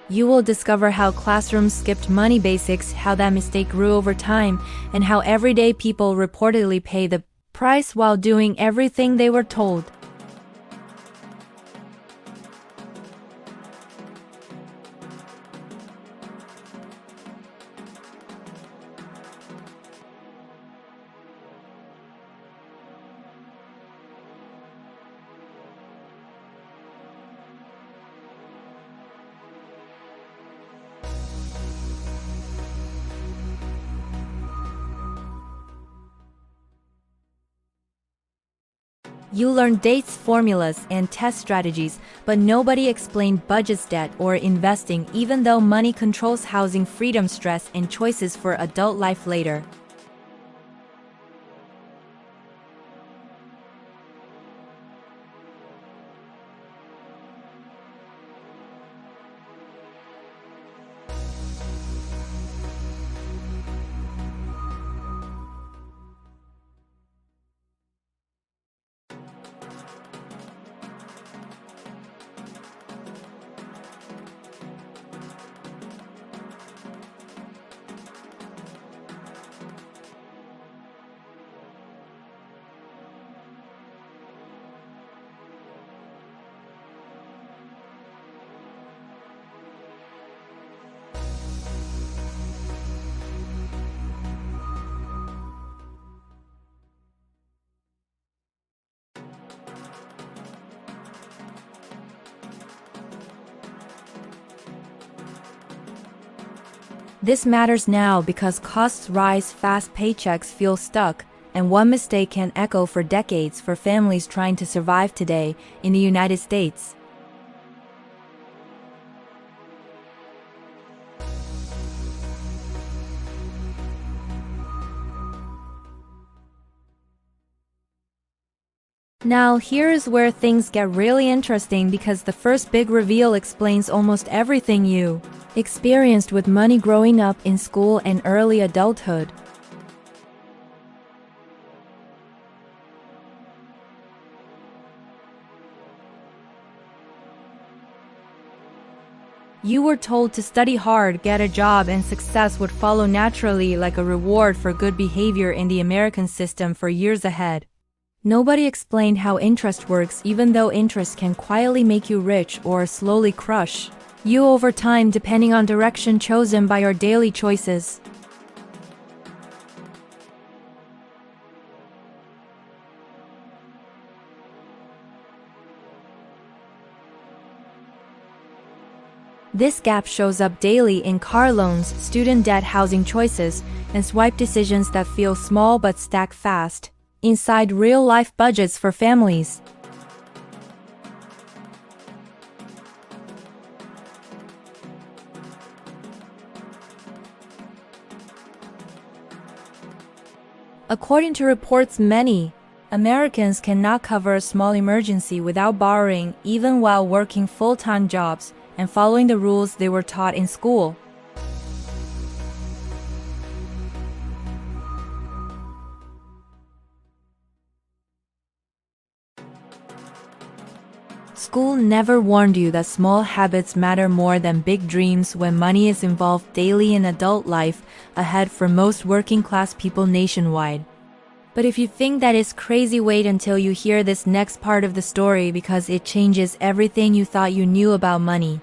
You will discover how classrooms skipped money basics, how that mistake grew over time, and how everyday people reportedly pay the price while doing everything they were told. You learn dates, formulas, and test strategies, but nobody explained budgets, debt, or investing, even though money controls housing, freedom, stress, and choices for adult life later. This matters now because costs rise fast, paychecks feel stuck, and one mistake can echo for decades for families trying to survive today in the United States. Now, here's where things get really interesting because the first big reveal explains almost everything you experienced with money growing up in school and early adulthood. You were told to study hard, get a job, and success would follow naturally like a reward for good behavior in the American system for years ahead. Nobody explained how interest works, even though interest can quietly make you rich or slowly crush you over time depending on direction chosen by your daily choices. This gap shows up daily in car loans, student debt, housing choices, and swipe decisions that feel small but stack fast inside real-life budgets for families. According to reports, many Americans cannot cover a small emergency without borrowing, even while working full-time jobs and following the rules they were taught in school. School never warned you that small habits matter more than big dreams when money is involved daily in adult life, ahead for most working-class people nationwide. But if you think that is crazy, wait until you hear this next part of the story because it changes everything you thought you knew about money.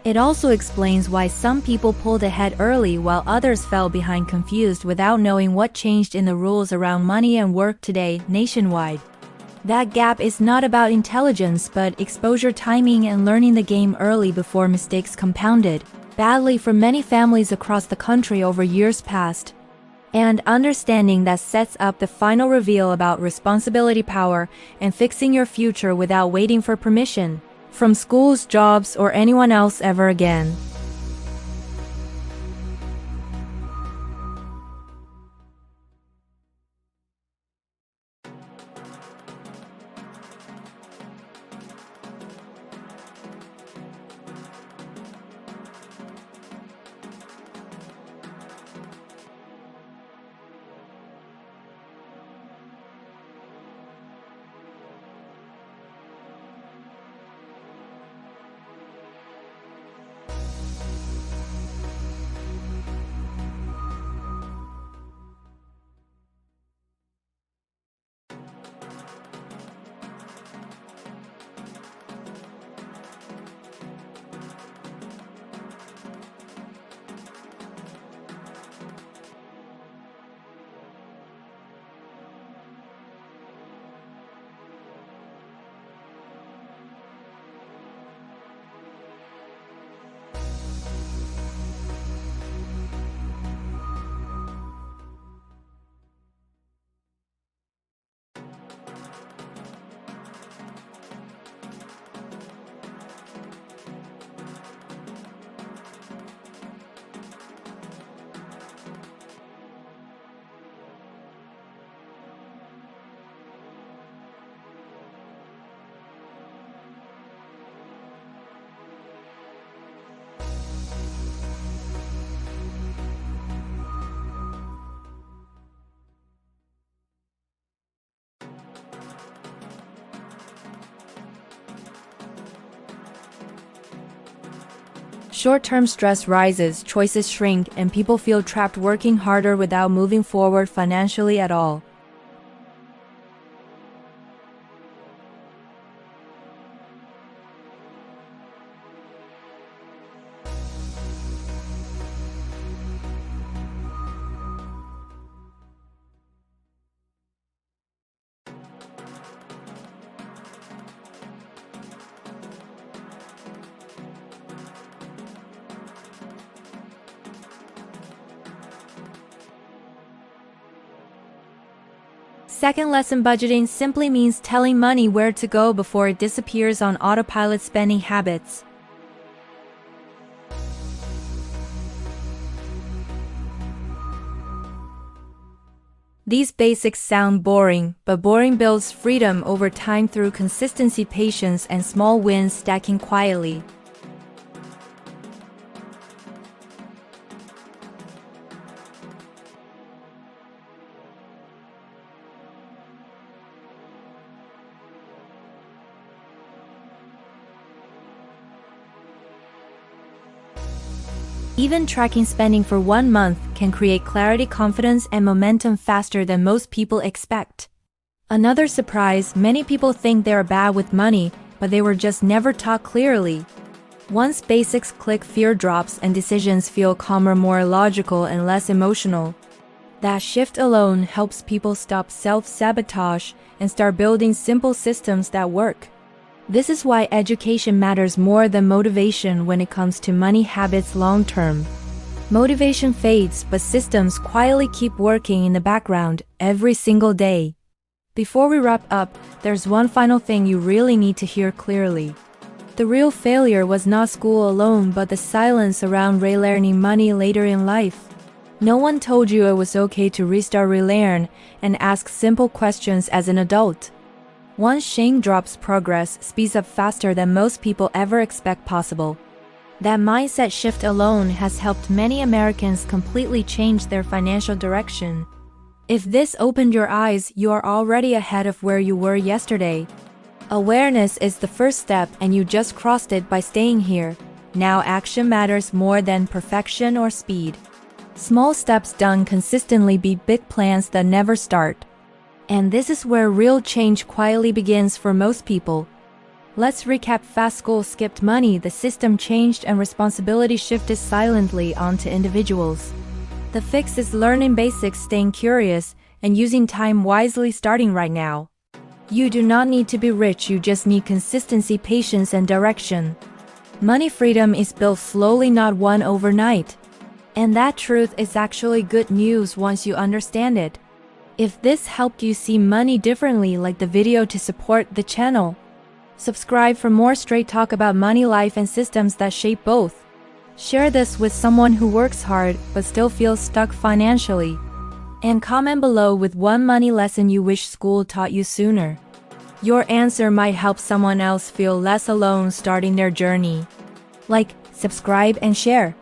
It also explains why some people pulled ahead early while others fell behind confused without knowing what changed in the rules around money and work today nationwide. That gap is not about intelligence but exposure, timing, and learning the game early before mistakes compounded badly for many families across the country over years past. And understanding that sets up the final reveal about responsibility, power, and fixing your future without waiting for permission from schools, jobs, or anyone else ever again. Short-term stress rises, choices shrink, and people feel trapped working harder without moving forward financially at all. Second lesson: budgeting simply means telling money where to go before it disappears on autopilot spending habits. These basics sound boring, but boring builds freedom over time through consistency, patience, and small wins stacking quietly. Even tracking spending for 1 month can create clarity, confidence, and momentum faster than most people expect. Another surprise: many people think they're bad with money, but they were just never taught clearly. Once basics click, fear drops and decisions feel calmer, more logical, and less emotional. That shift alone helps people stop self-sabotage and start building simple systems that work. This is why education matters more than motivation when it comes to money habits long term. Motivation fades, but systems quietly keep working in the background every single day. Before we wrap up, there's one final thing you really need to hear clearly. The real failure was not school alone, but the silence around relearning money later in life. No one told you it was okay to restart, relearn, and ask simple questions as an adult. Once shame drops, progress speeds up faster than most people ever expect possible. That mindset shift alone has helped many Americans completely change their financial direction. If this opened your eyes, you are already ahead of where you were yesterday. Awareness is the first step, and you just crossed it by staying here. Now action matters more than perfection or speed. Small steps done consistently beat big plans that never start. And this is where real change quietly begins for most people. Let's recap fast. School skipped money, the system changed and responsibility shifted silently onto individuals. The fix is learning basics, staying curious, and using time wisely starting right now. You do not need to be rich, you just need consistency, patience, and direction. Money freedom is built slowly, not won overnight. And that truth is actually good news once you understand it. If this helped you see money differently, like the video to support the channel. Subscribe for more straight talk about money, life, and systems that shape both. Share this with someone who works hard but still feels stuck financially. And comment below with one money lesson you wish school taught you sooner. Your answer might help someone else feel less alone starting their journey. Like, subscribe, and share.